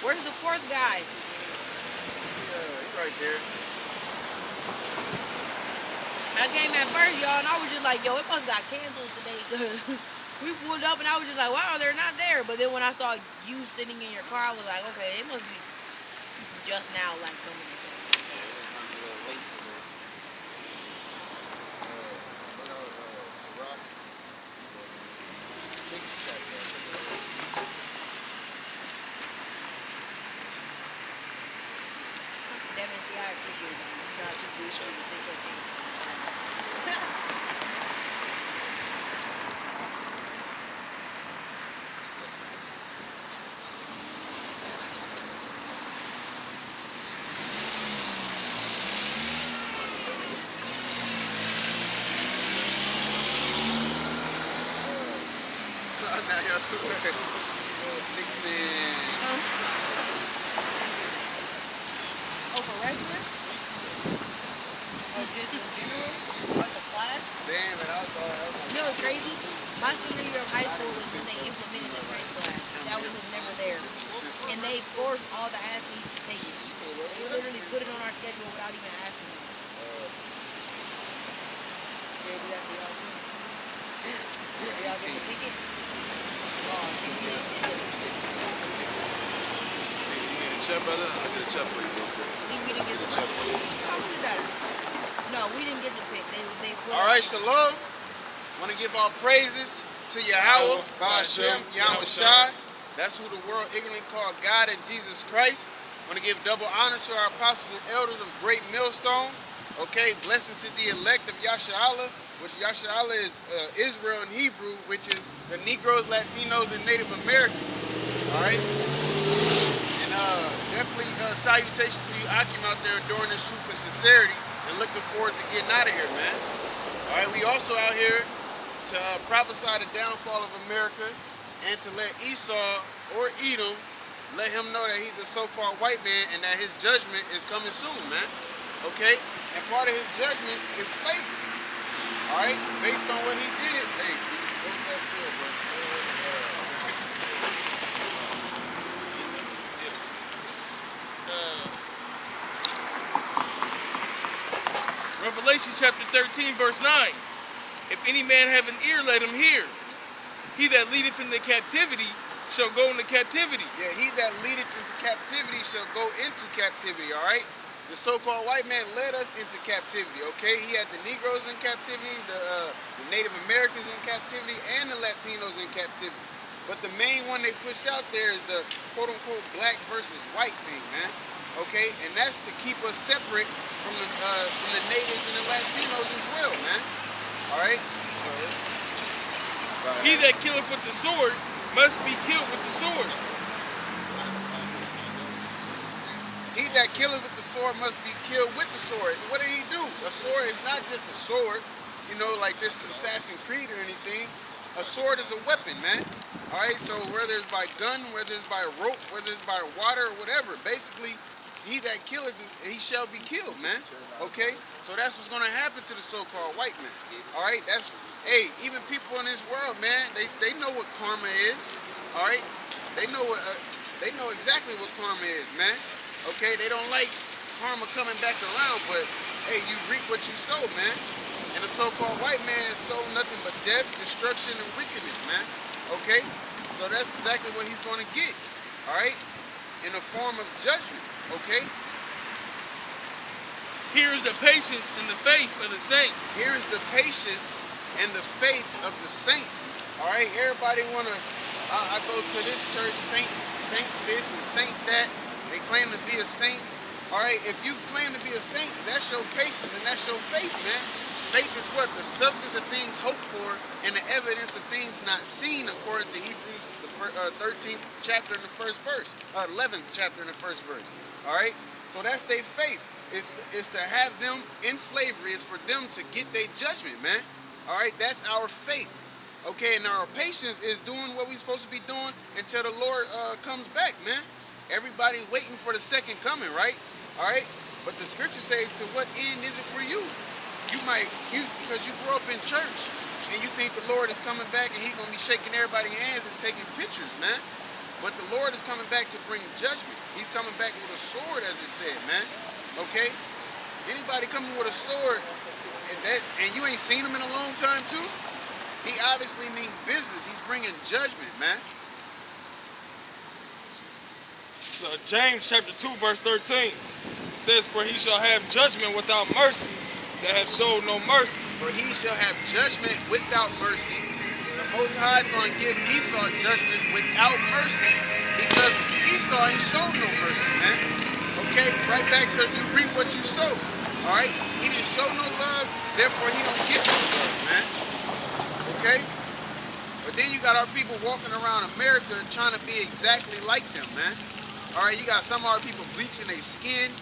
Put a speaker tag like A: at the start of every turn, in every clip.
A: Where's the fourth guy?
B: He's right there.
A: I came at first, y'all, and I was just like, yo, it must got canceled today. We pulled up, and I was just like, wow, they're not there. But then when I saw you sitting in your car, I was like, okay, it must be just now, like, coming.
B: Yeah, I'm a little late today. What else? Sirach, 6th chapter.
A: Devin, see, I appreciate that. You know, I appreciate you to sit your thing.
B: Now you're 6 and...
A: Oh, for regular? Or just in general? Like a class?
B: Damn it, I thought I was
A: You know what's crazy? My senior year of high school was when they implemented the trade class. That was just never there. And they forced all the athletes to take it. They literally put it on our schedule without even asking us. They do that for y'all too? Y'all get the ticket? Oh,
B: You need a check, brother? I'll get a check for you real quick.
A: we didn't get
B: Get a
A: the
B: check for you.
A: How much is that? No, we didn't get the pick. They put
B: All right, shalom. Want to give all praises to Yahweh, Ba'ashem, Yahweh Shai. That's who the world ignorantly called God and Jesus Christ. Want to give double honor to our apostles and elders of Great Millstone. Okay, blessings to the elect of Yasharallah, which Yasharallah is Israel in Hebrew, which is the Negroes, Latinos, and Native Americans. All right, and definitely salutation to you, Akim, out there doing this truth and sincerity, and looking forward to getting out of here, man. All right, we also out here to prophesy the downfall of America and to let Esau or Edom let him know that he's a so-called white man and that his judgment is coming soon, man. Okay? And part of his judgment is slavery. All right? Based on what he did. Hey, what was that still, bro?
C: Revelation chapter 13, verse 9. If any man have an ear, let him hear. He that leadeth into captivity shall go into captivity.
B: Yeah, he that leadeth into captivity shall go into captivity, all right? The so-called white man led us into captivity, okay? He had the Negroes in captivity, the Native Americans in captivity, and the Latinos in captivity. But the main one they push out there is the quote-unquote black versus white thing, man. Okay? And that's to keep us separate from the natives and the Latinos as well, man. All right?
C: He that killeth with the sword must be killed with the sword.
B: He that killeth with the sword must be killed with the sword. What did he do? A sword is not just a sword, you know, like this Assassin's Creed or anything. A sword is a weapon, man. All right, so whether it's by gun, whether it's by rope, whether it's by water or whatever, basically, he that killeth, he shall be killed, man. Okay? So that's what's going to happen to the so-called white man. All right? That's, hey, even people in this world, man, they know what karma is. All right? They know exactly what karma is, man. Okay, they don't like karma coming back around, but hey, you reap what you sow, man. And the so-called white man sow nothing but death, destruction, and wickedness, man. Okay, so that's exactly what he's going to get. All right, in the form of judgment. Okay.
C: Here is the patience and the faith of the saints.
B: Here is the patience and the faith of the saints. All right, everybody wanna. I go to this church, saint this and saint that. They claim to be a saint. All right, if you claim to be a saint, that's your patience and that's your faith, man. Faith is what? The substance of things hoped for and the evidence of things not seen, according to Hebrews, the 13th chapter in the first verse, 11th chapter in the first verse. All right, so that's their faith. Is to have them in slavery. Is for them to get their judgment, man. All right, that's our faith. Okay, and our patience is doing what we're supposed to be doing until the Lord comes back, man. Everybody waiting for the second coming, right? All right? But the scriptures say, to what end is it for you? Because you grew up in church and you think the Lord is coming back and he's going to be shaking everybody's hands and taking pictures, man. But the Lord is coming back to bring judgment. He's coming back with a sword, as it said, man. Okay? Anybody coming with a sword and you ain't seen him in a long time too? He obviously means business. He's bringing judgment, man.
C: James chapter 2, verse 13 says, "For he shall have judgment without mercy that have showed no mercy."
B: For he shall have judgment without mercy. The Most High is going to give Esau judgment without mercy because Esau ain't showed no mercy, man. Okay? Right back to you reap what you sow. All right? He didn't show no love, therefore he don't get no love, man. Okay? But then you got our people walking around America trying to be exactly like them, man. All right? You got some of our people bleaching their skin.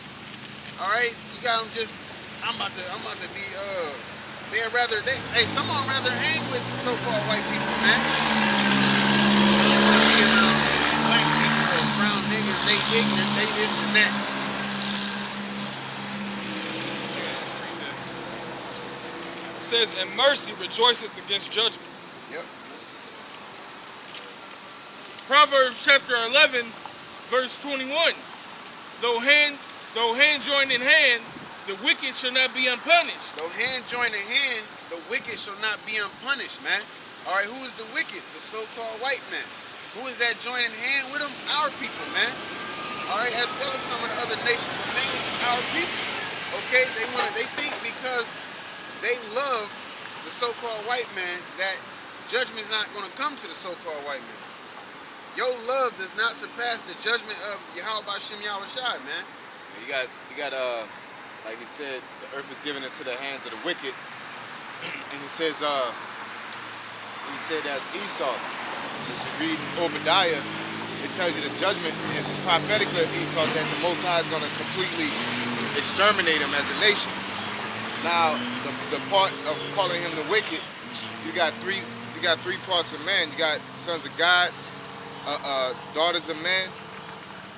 B: All right? You got them just, I'm about to be, some of them rather hang with so-called white people, man. Black people or brown niggas, they ignorant, they this and that.
C: It says, "And mercy rejoiceth against judgment."
B: Yep.
C: Proverbs chapter 11, verse 21. Though hand join in hand, the wicked shall not be unpunished.
B: Though hand join in hand, the wicked shall not be unpunished, man. All right, who is the wicked? The so-called white man. Who is that joining hand with them? Our people, man. All right, as well as some of the other nations, but mainly our people. Okay, they think because they love the so-called white man that judgment's not going to come to the so-called white man. Your love does not surpass the judgment of Yahweh Bashem Yahushai, man.
D: You got, like he said, the earth is given into the hands of the wicked, and it says, he said that's Esau. If you read Obadiah, it tells you the judgment is prophetically of Esau that the Most High is going to completely exterminate him as a nation. Now, the part of calling him the wicked, you got three parts of man. You got sons of God, daughters of man,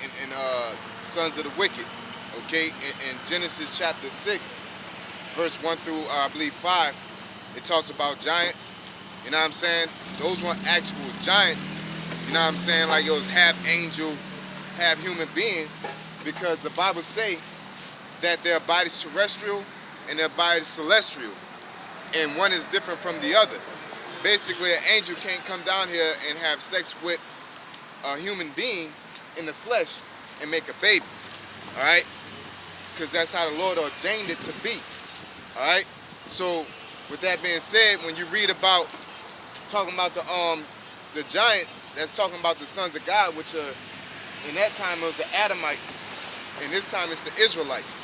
D: and sons of the wicked. Okay, in Genesis chapter 6, verse 1 through I believe 5, it talks about giants. You know what I'm saying? Those weren't actual giants. You know what I'm saying? Like it was half angel, half human beings, because the Bible say that their body's terrestrial and their body's celestial, and one is different from the other. Basically, an angel can't come down here and have sex with a human being in the flesh and make a baby. All right? Because that's how the Lord ordained it to be. All right? So, with that being said, when you read about talking about the giants, that's talking about the sons of God, which are, in that time it was the Adamites, and this time it's the Israelites.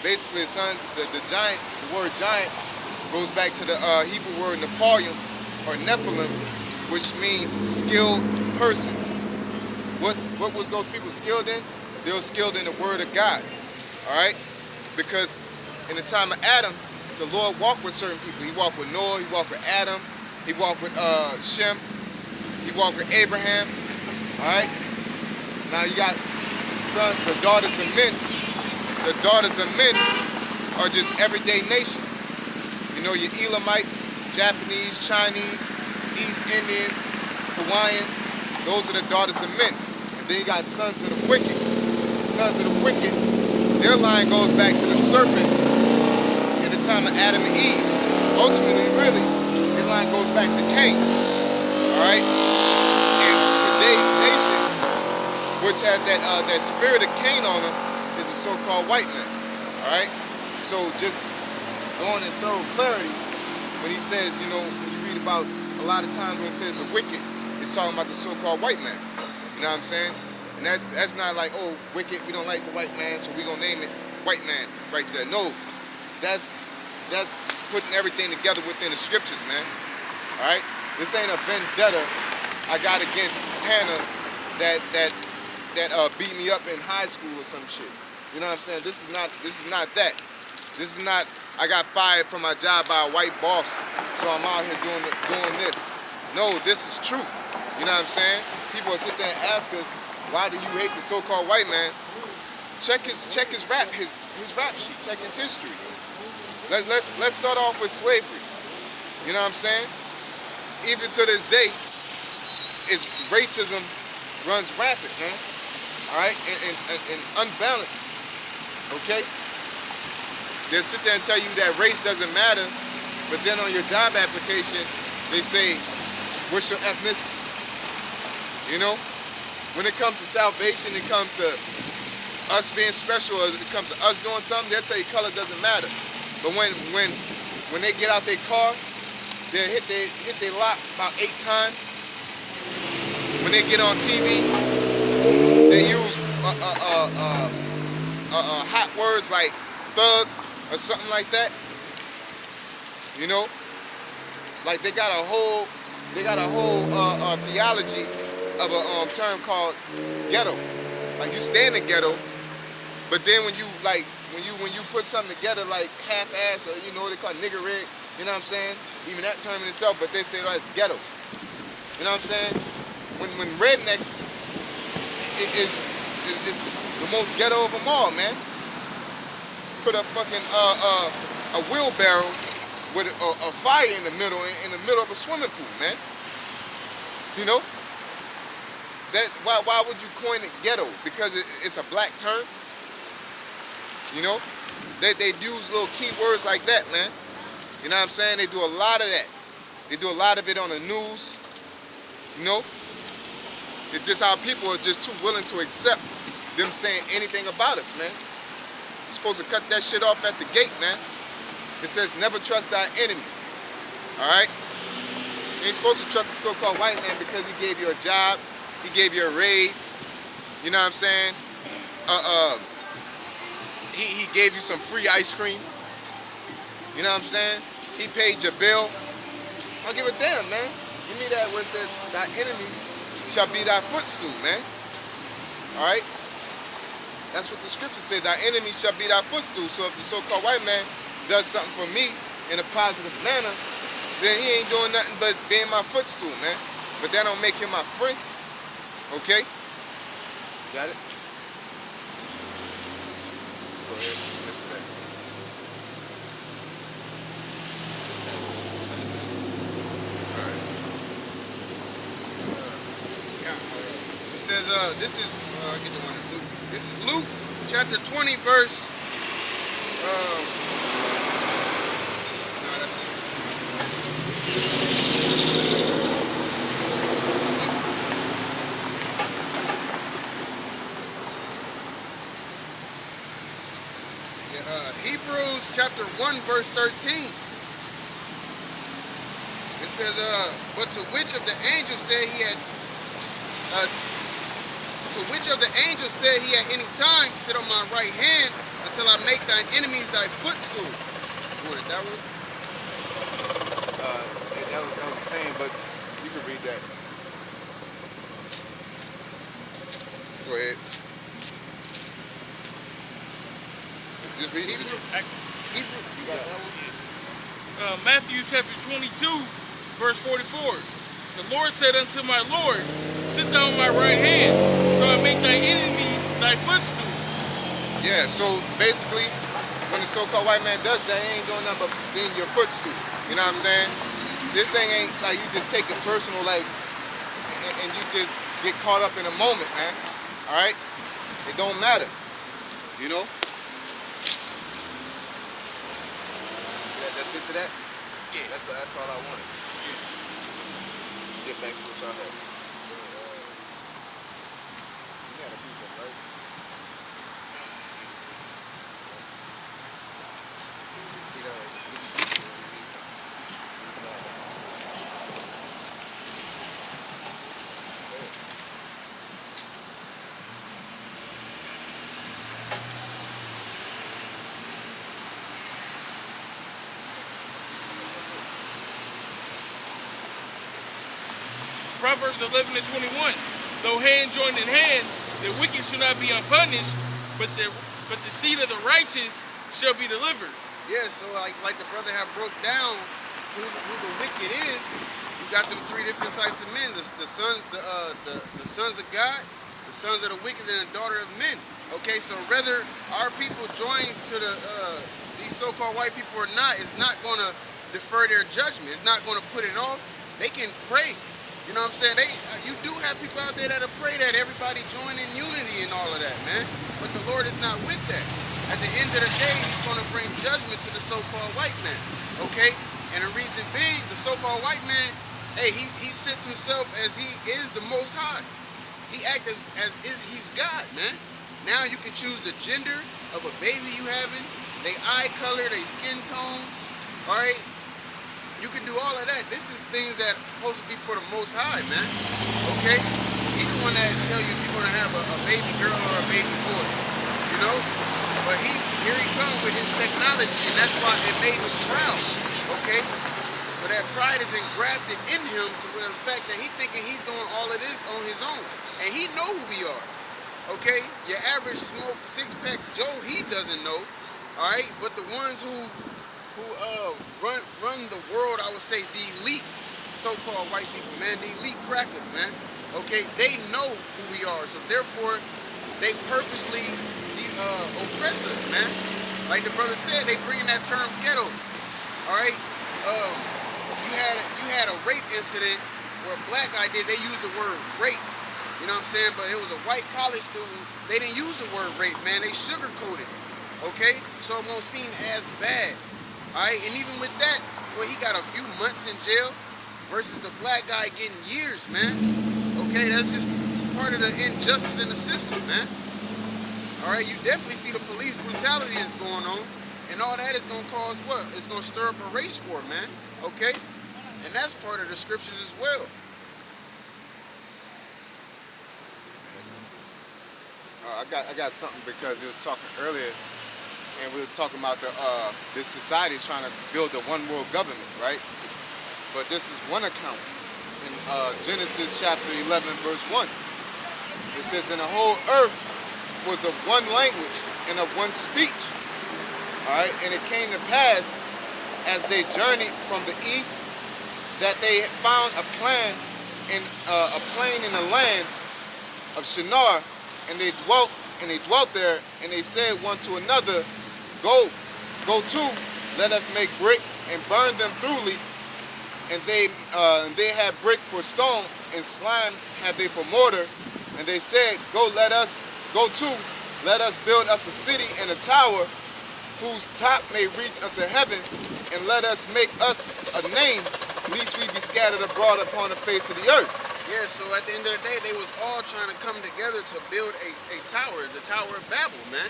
D: Basically, the giant, the word giant goes back to the Hebrew word Nephilim or Nephilim, which means skilled person. What was those people skilled in? They were skilled in the word of God. All right? Because in the time of Adam, the Lord walked with certain people. He walked with Noah, he walked with Adam, he walked with Shem, he walked with Abraham. All right? Now you got sons, the daughters of men. The daughters of men are just everyday nations. You know, your Elamites, Japanese, Chinese, East Indians, Hawaiians, those are the daughters of men. And then you got sons of the wicked. Sons of the wicked, their line goes back to the serpent in the time of Adam and Eve. Ultimately, really, their line goes back to Cain. All right? And today's nation, which has that spirit of Cain on them, is a so-called white man. All right? So just going in thorough clarity, when he says, you know, when you read about a lot of times when it says the wicked, it's talking about the so-called white man. You know what I'm saying? And that's not like, oh, wicked, we don't like the white man, so we're going to name it white man right there. No, that's putting everything together within the scriptures, man. All right? This ain't a vendetta I got against Tana that beat me up in high school or some shit. You know what I'm saying? This is not that. This is not, I got fired from my job by a white boss, so I'm out here doing this. No, this is true. You know what I'm saying? People will sit there and ask us, why do you hate the so-called white man? Check his rap sheet. Check his history. Let's start off with slavery. You know what I'm saying? Even to this day, it's racism runs rampant, man. All right, and unbalanced. Okay. They'll sit there and tell you that race doesn't matter, but then on your job application, they say, what's your ethnicity? You know? When it comes to salvation, it comes to us being special, or it comes to us doing something, they'll tell you color doesn't matter. But when they get out their car, they'll hit their lock about 8 times. When they get on TV, they use hot words like thug or something like that. You know, like they got a whole theology of a term called ghetto. Like you stay in the ghetto, but then when you put something together like half-ass, or you know what they call nigger rig, you know what I'm saying? Even that term in itself, but they say, oh, it's ghetto. You know what I'm saying? When rednecks is the most ghetto of them all, man. Put a fucking a wheelbarrow with a fire in the middle of a swimming pool, man. You know? That why would you coin it ghetto? Because it's a black term. You know? They use little key words like that, man. You know what I'm saying? They do a lot of that. They do a lot of it on the news. You know? It's just how people are just too willing to accept them saying anything about us, man. You're supposed to cut that shit off at the gate, man. It says never trust thy enemy. Alright? You ain't supposed to trust the so-called white man because he gave you a job, he gave you a raise, you know what I'm saying? He gave you some free ice cream. You know what I'm saying? He paid your bill. I don't give a damn, man. Give me that where it says thy enemies shall be thy footstool, man. Alright? That's what the scripture said. Thy enemy shall be thy footstool. So if the so-called white man does something for me in a positive manner, then he ain't doing nothing but being my footstool, man. But that don't make him my friend. Okay? Got it? Go ahead. Listen back. This passage. All right.
B: It says, this is, I get the one in Luke. This is Luke chapter 20, verse, Hebrews chapter 1, verse 13. It says, but to which of the angels said he had, to which of the angels said he at any time, sit on my right hand until I make thine enemies thy footstool. You wanted that one?
D: That was the same, but you can read that.
B: Go ahead.
D: Just read it.
B: Hebrew. You got that one?
C: Matthew chapter 22, verse 44. The Lord said unto my Lord, sit down on my right hand, so I make thy enemies thy footstool.
D: Yeah, so basically, when the so-called white man does that, he ain't doing nothing but being your footstool. You know what I'm saying? This thing ain't like you just take it personal, like, and you just get caught up in a moment, man. All right? It don't matter. You know? Yeah, that's it to that?
C: Yeah.
D: That's all I wanted. Get back to what y'all had. You had a piece of, right? See that?
C: Proverbs 11 and 21. Though hand joined in hand, the wicked shall not be unpunished, but the seed of the righteous shall be delivered.
B: Yeah, so like the brother have broke down who the wicked is. You got them 3 different types of men: the sons of God, the sons of the wicked, and the daughter of men. Okay, so whether our people join to these so-called white people or not, it's not going to defer their judgment. It's not going to put it off. They can pray. You know what I'm saying? You do have people out there that'll pray that everybody join in unity and all of that, man. But the Lord is not with that. At the end of the day, he's going to bring judgment to the so-called white man, okay? And the reason being, the so-called white man, hey, he sits himself as he is the Most High. He acted as he's God, man. Now you can choose the gender of a baby you having, they eye color, they skin tone, all right? You can do all of that. This is things that are supposed to be for the Most High, man. Okay? He's the one that tell you if you're going to have a baby girl or a baby boy. You know? But here he comes with his technology, and that's why it made him proud. Okay? So that pride is engrafted in him to the fact that he thinking he's doing all of this on his own. And he know who we are. Okay? Your average smoke six-pack Joe, he doesn't know. All right? But the ones who run the world, I would say the elite so-called white people, man, the elite crackers, man. Okay, they know who we are, so therefore they purposely oppress us, man. Like the brother said, they bring in that term ghetto. All right, you had a rape incident where a black guy did. They used the word rape. You know what I'm saying? But it was a white college student. They didn't use the word rape, man. They sugarcoated it. Okay, so it won't seem as bad. Alright, and even with that, well, he got a few months in jail versus the black guy getting years, man. Okay, that's just part of the injustice in the system, man. Alright, you definitely see the police brutality that's going on, and all that is going to cause what? It's going to stir up a race war, man. Okay? And that's part of the scriptures as well.
D: I got something because you was talking earlier. And we was talking about this society is trying to build a one world government, right? But this is one account in Genesis chapter 11, verse 1. It says, and the whole earth was of one language and of one speech. All right, and it came to pass as they journeyed from the east that they found a plain in the land of Shinar, and they dwelt there, and they said one to another, Go to, let us make brick and burn them thoroughly. And they had brick for stone, and slime had they for mortar. And they said, Go to, let us build us a city and a tower, whose top may reach unto heaven, and let us make us a name, lest we be scattered abroad upon the face of the earth.
B: Yeah, so at the end of the day, they was all trying to come together to build a tower, the Tower of Babel, man.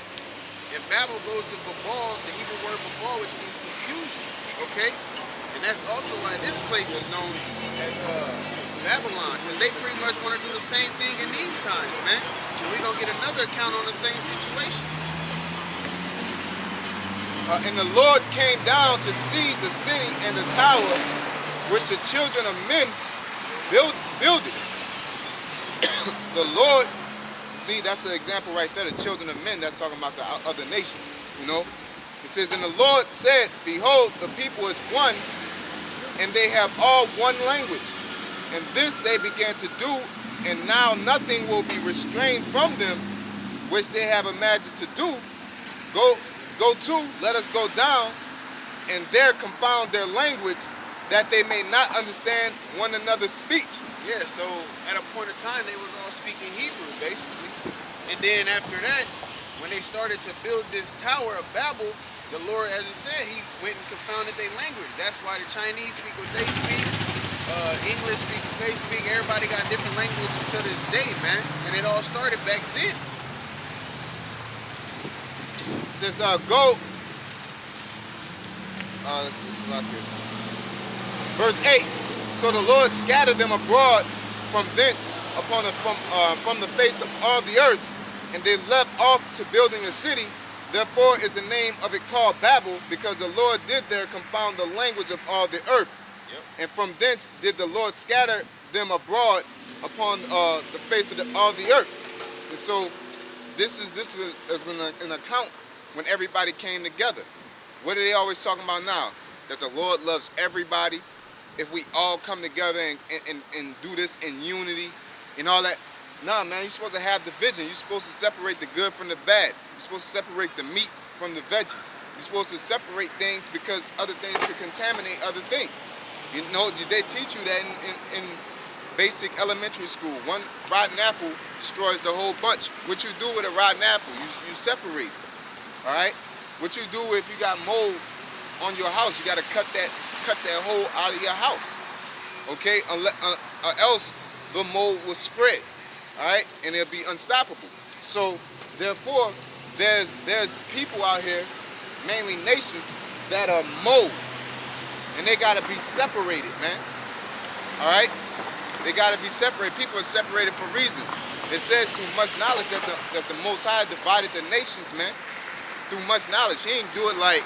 B: And Babel goes to Babal, the Hebrew word Babal, which means confusion, okay? And that's also why this place is known as Babylon, because they pretty much want to do the same thing in these times, man. And we're going to get another account on the same situation.
D: And the Lord came down to see the city and the tower, which the children of men builded. The Lord, see, that's an example right there, the children of men, that's talking about the other nations, you know. It says, and the Lord said, behold, the people is one, and they have all one language. And this they began to do, and now nothing will be restrained from them, which they have imagined to do. Go to, let us go down, and there confound their language, that they may not understand one another's speech.
B: Yeah, so at a point in time, they was all speaking Hebrew, basically. And then after that, when they started to build this Tower of Babel, the Lord, as it said, he went and confounded their language. That's why the Chinese speak what they speak, English speak what they speak. Everybody got different languages to this day, man. And it all started back then.
D: It says, go. Let's look here. Verse 8. So the Lord scattered them abroad from thence from the face of all the earth, and they left off to building a city. Therefore is the name of it called Babel, because the Lord did there confound the language of all the earth. Yep. And from thence did the Lord scatter them abroad upon the face of all the earth. And so this is an account when everybody came together. What are they always talking about now? That the Lord loves everybody. If we all come together and do this in unity and all that. Nah, man, you're supposed to have division. You're supposed to separate the good from the bad. You're supposed to separate the meat from the veggies. You're supposed to separate things because other things could contaminate other things. You know, they teach you that basic elementary school. One rotten apple destroys the whole bunch. What you do with a rotten apple, you separate. All right? What you do if you got mold on your house, you got to cut that hole out of your house. Okay? Or else the mold will spread. All right? And it'll be unstoppable. So, therefore, there's people out here, mainly nations, that are mold. And they got to be separated, man. All right? They got to be separated. People are separated for reasons. It says through much knowledge that the Most High divided the nations, man. Through much knowledge. He didn't do it like,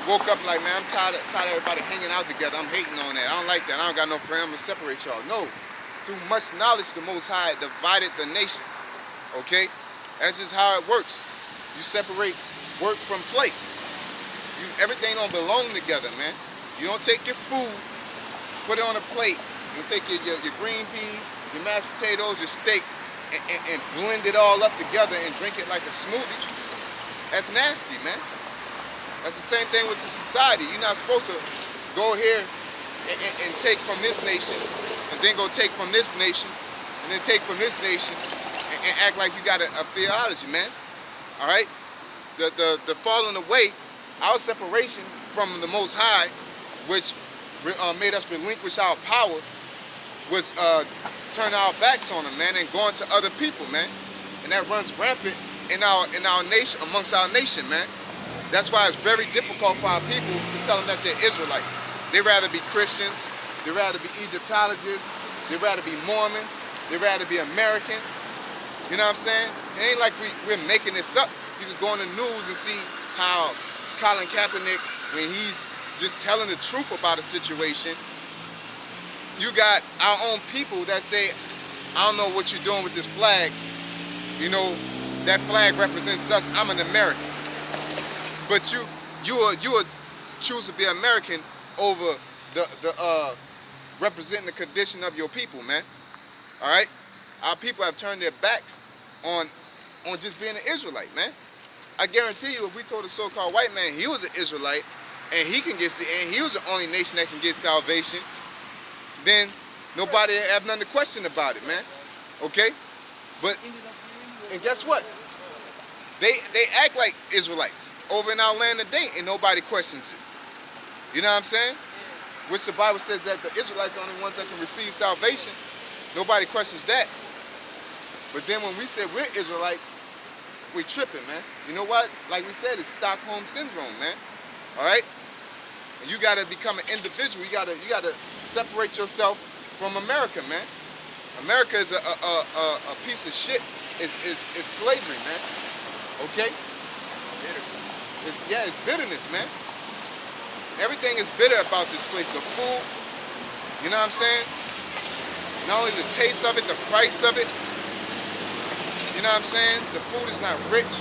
D: woke up like, man, I'm tired of everybody hanging out together. I'm hating on that. I don't like that. I don't got no friend. I'm going to separate y'all. No. Through much knowledge, the Most High divided the nations. Okay? That's just how it works. You separate work from play. Everything don't belong together, man. You don't take your food, put it on a plate. You take your green peas, your mashed potatoes, your steak, and blend it all up together and drink it like a smoothie. That's nasty, man. That's the same thing with the society. You're not supposed to go here and take from this nation, and then go take from this nation, and then take from this nation, and act like you got a theology, man. All right? The falling away, our separation from the Most High, which made us relinquish our power, was turning our backs on them, man, and going to other people, man. And that runs rampant in our nation, amongst our nation, man. That's why it's very difficult for our people to tell them that they're Israelites. They'd rather be Christians, they'd rather be Egyptologists, they'd rather be Mormons, they'd rather be American. You know what I'm saying? It ain't like we're making this up. You can go on the news and see how Colin Kaepernick, when he's just telling the truth about a situation, you got our own people that say, I don't know what you're doing with this flag. You know, that flag represents us. I'm an American. But you will choose to be American over the representing the condition of your people, man. All right? Our people have turned their backs on just being an Israelite, man. I guarantee you, if we told a so-called white man he was an Israelite and he was the only nation that can get salvation, then nobody have nothing to question about it, man. Okay? But, and guess what? They act like Israelites over in our land today, and nobody questions it. You know what I'm saying? Which the Bible says that the Israelites are the only ones that can receive salvation. Nobody questions that. But then when we say we're Israelites, we tripping, man. You know what? Like we said, it's Stockholm Syndrome, man. All right? And you got to become an individual. You got to separate yourself from America, man. America is a piece of shit. It's slavery, man. Okay? It's bitterness, man. Everything is bitter about this place. The food, you know what I'm saying? Not only the taste of it, the price of it. You know what I'm saying? The food is not rich.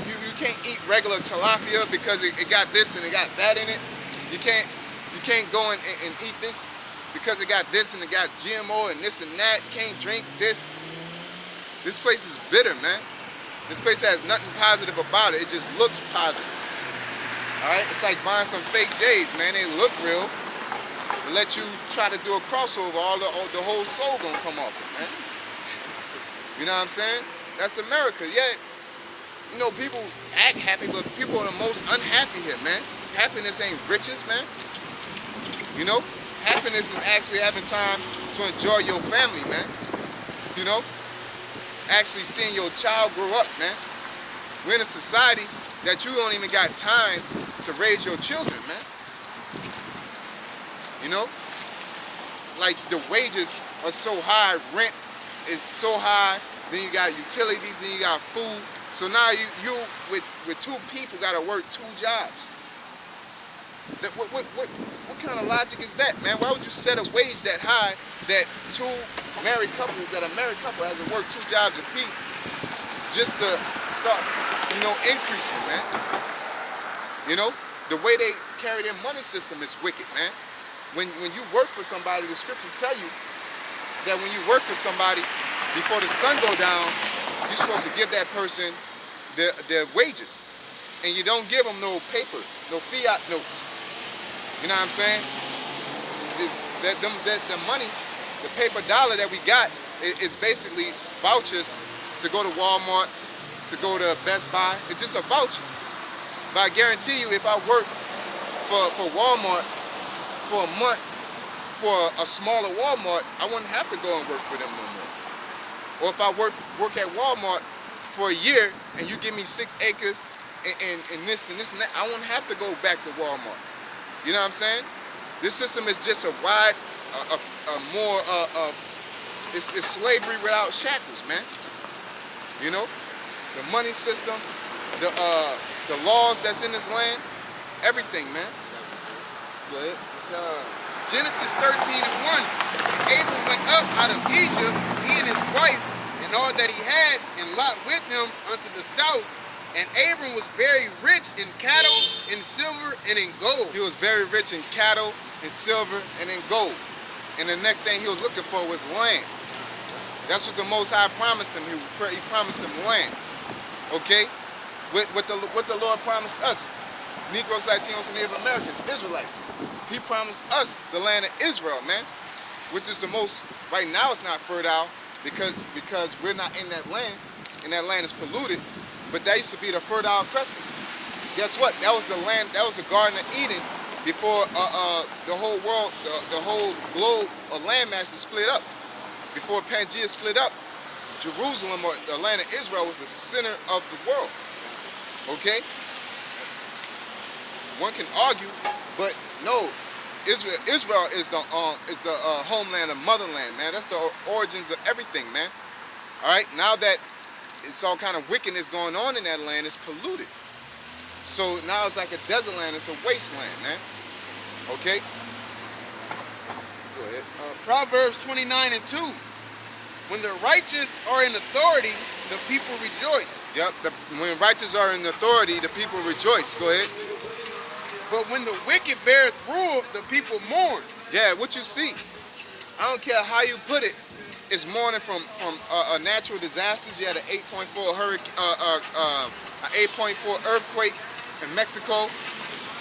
D: You can't eat regular tilapia because it got this and it got that in it. You can't go and eat this because it got this and it got GMO and this and that. You can't drink this. This place is bitter, man. This place has nothing positive about it. It just looks positive. All right? It's like buying some fake J's, man. They look real. But let you try to do a crossover, the whole soul gonna come off it, man. You know what I'm saying? That's America. Yeah, you know, people act happy, but people are the most unhappy here, man. Happiness ain't riches, man. You know? Happiness is actually having time to enjoy your family, man. You know? Actually seeing your child grow up, man. We're in a society that you don't even got time to raise your children, man. You know? Like the wages are so high, rent is so high, then you got utilities, then you got food. So now you with two people gotta work two jobs. What kind of logic is that, man? Why would you set a wage that high that a married couple has to work two jobs apiece just to start, you know, increasing, man? You know, the way they carry their money system is wicked, man. When you work for somebody, the scriptures tell you that when you work for somebody, before the sun go down, you're supposed to give that person their wages. And you don't give them no paper, no fiat notes. You know what I'm saying? the money, the paper dollar that we got is basically vouchers to go to Walmart, to go to Best Buy. It's just a voucher. But I guarantee you, if I work for Walmart for a month, for a smaller Walmart, I wouldn't have to go and work for them no more. Or if I work at Walmart for a year and you give me 6 acres and this and that, I wouldn't have to go back to Walmart. You know what I'm saying? This system is just a wide, more, it's slavery without shackles, man. You know, the money system, the laws that's in this land, everything, man. Go ahead.
B: It's, Genesis 13:1. Abram went up out of Egypt, he and his wife, and all that he had, and Lot with him unto the south. And Abram was very rich in cattle, in silver, and in gold.
D: He was very rich in cattle, in silver, and in gold. And the next thing he was looking for was land. That's what the Most High promised him. He promised him land. Okay? What the Lord promised us, Negroes, Latinos, and Native Americans, Israelites. He promised us the land of Israel, man, which is the most, right now it's not fertile because we're not in that land, and that land is polluted, but that used to be the Fertile Crescent. Guess what? That was the land, that was the Garden of Eden before the whole world, the whole globe of landmasses split up. Before Pangea split up, Jerusalem, or the land of Israel, was the center of the world. Okay? One can argue, but no, Israel is the homeland of motherland, man. That's the origins of everything, man. All right, now that it's all kind of wickedness going on in that land, it's polluted. So now it's like a desert land, it's a wasteland, man. Okay? Go ahead.
B: Proverbs 29:2. When the righteous are in authority, the people rejoice.
D: Yep, when righteous are in authority, the people rejoice. Go ahead.
B: But when the wicked beareth rule, the people mourn.
D: Yeah, what you see, I don't care how you put it, it's mourning from natural disasters. You had an 8.4 hurricane, an 8.4 earthquake in Mexico.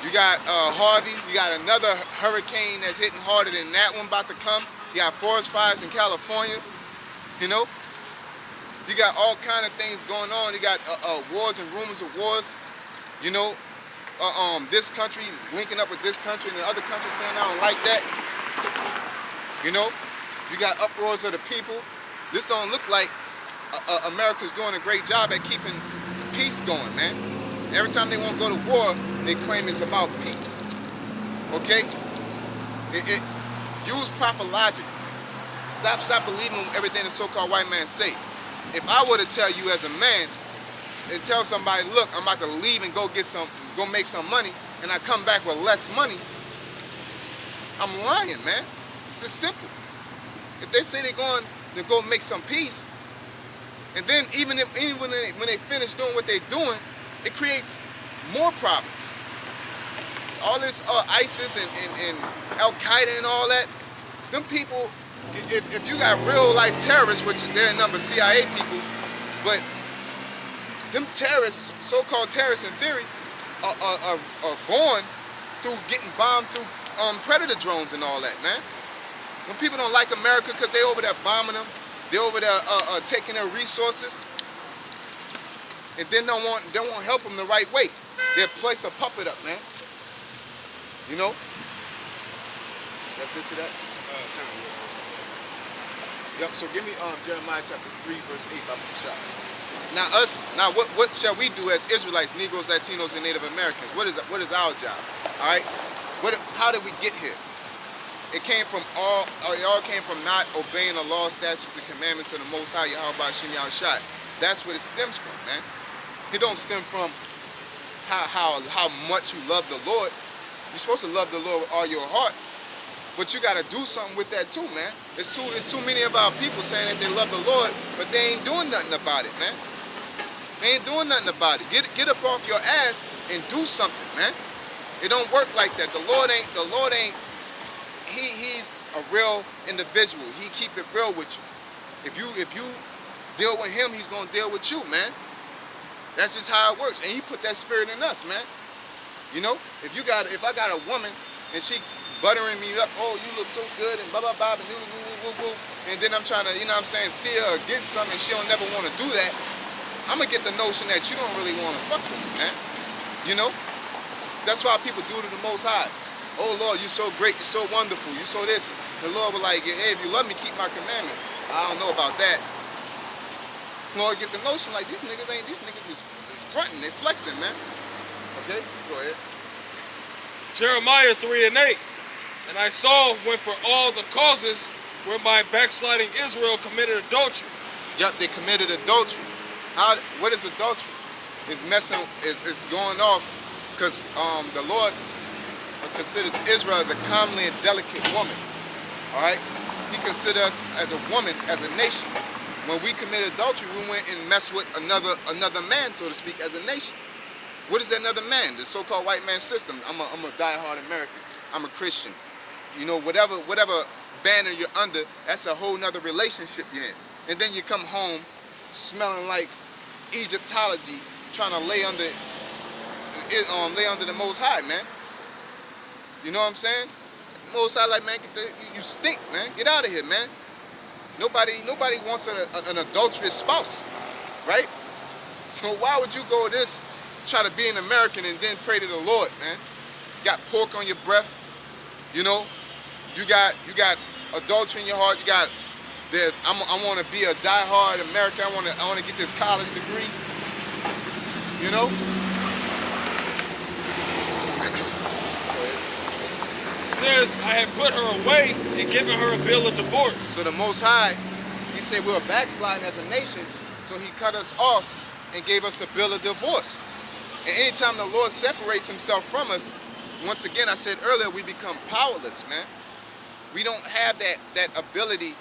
D: You got Harvey. You got another hurricane that's hitting harder than that one about to come. You got forest fires in California. You know, you got all kind of things going on. You got wars and rumors of wars. You know, this country linking up with this country and the other country saying I don't like that. You know, you got uproars of the people. This don't look like America's doing a great job at keeping peace going, man. Every time they want to go to war, they claim it's about peace. Okay? Use proper logic. Stop believing everything the so-called white man say. If I were to tell you as a man and tell somebody, look, I'm about to leave and go make some money, and I come back with less money, I'm lying, man. It's just simple. If they say they're going to go make some peace, and then even when they finish doing what they're doing, it creates more problems. All this ISIS and Al-Qaeda and all that, them people, if you got real life terrorists, which they're a number of CIA people, but them terrorists, so-called terrorists in theory, are born through getting bombed through predator drones and all that, man. When people don't like America because they over there bombing them, they over there taking their resources, and then don't want help them the right way. They'll place a puppet up, man. You know? That's it to that? Yep, so give me Jeremiah chapter 3, verse 8 by Shah. Now what shall we do as Israelites, Negroes, Latinos, and Native Americans? What is our job? All right? How did we get here? It all came from not obeying the law, statutes, and commandments of the Most High, Yahweh Shem Yahushai. That's what it stems from, man. It don't stem from how much you love the Lord. You're supposed to love the Lord with all your heart, but you got to do something with that too, man. It's too many of our people saying that they love the Lord, but they ain't doing nothing about it, man. They ain't doing nothing about it. Get up off your ass and do something, man. It don't work like that. The Lord ain't. He's a real individual. He keep it real with you. If you deal with him, he's gonna deal with you, man. That's just how it works. And he put that spirit in us, man. You know, if I got a woman and she buttering me up. Oh, you look so good and blah, blah, blah, and woo, woo, woo, woo. And then I'm trying to, you know what I'm saying, see her get something and she don't never want to do that. I'm going to get the notion that you don't really want to fuck with me, man. You know? That's why people do to the Most High. Oh, Lord, you're so great. You're so wonderful. You're so this. The Lord was like, hey, if you love me, keep my commandments. I don't know about that. Lord, get the notion like these niggas just fronting. They flexing, man. Okay? Go ahead.
C: Jeremiah 3:8. And I saw when for all the causes where my backsliding Israel committed adultery.
D: Yup, they committed adultery. What is adultery? It's going off because the Lord considers Israel as a comely and delicate woman. All right? He considers us as a woman, as a nation. When we committed adultery, we went and messed with another man, so to speak, as a nation. What is that another man? The so-called white man system. I'm a diehard American. I'm a Christian. You know, whatever banner you're under, that's a whole nother relationship you're in. And then you come home smelling like Egyptology, trying to lay under the Most High, man. You know what I'm saying? Most High, like, man, you stink, man. Get out of here, man. Nobody wants an adulterous spouse, right? So why would you go this, try to be an American and then pray to the Lord, man? You got pork on your breath, you know? You got adultery in your heart. You got I want to be a diehard American. I want to get this college degree, you know?
C: Says, I have put her away and given her a bill of divorce.
D: So the Most High, he said we're backsliding as a nation, so he cut us off and gave us a bill of divorce. And anytime the Lord separates himself from us, once again, I said earlier, we become powerless, man. We don't have that ability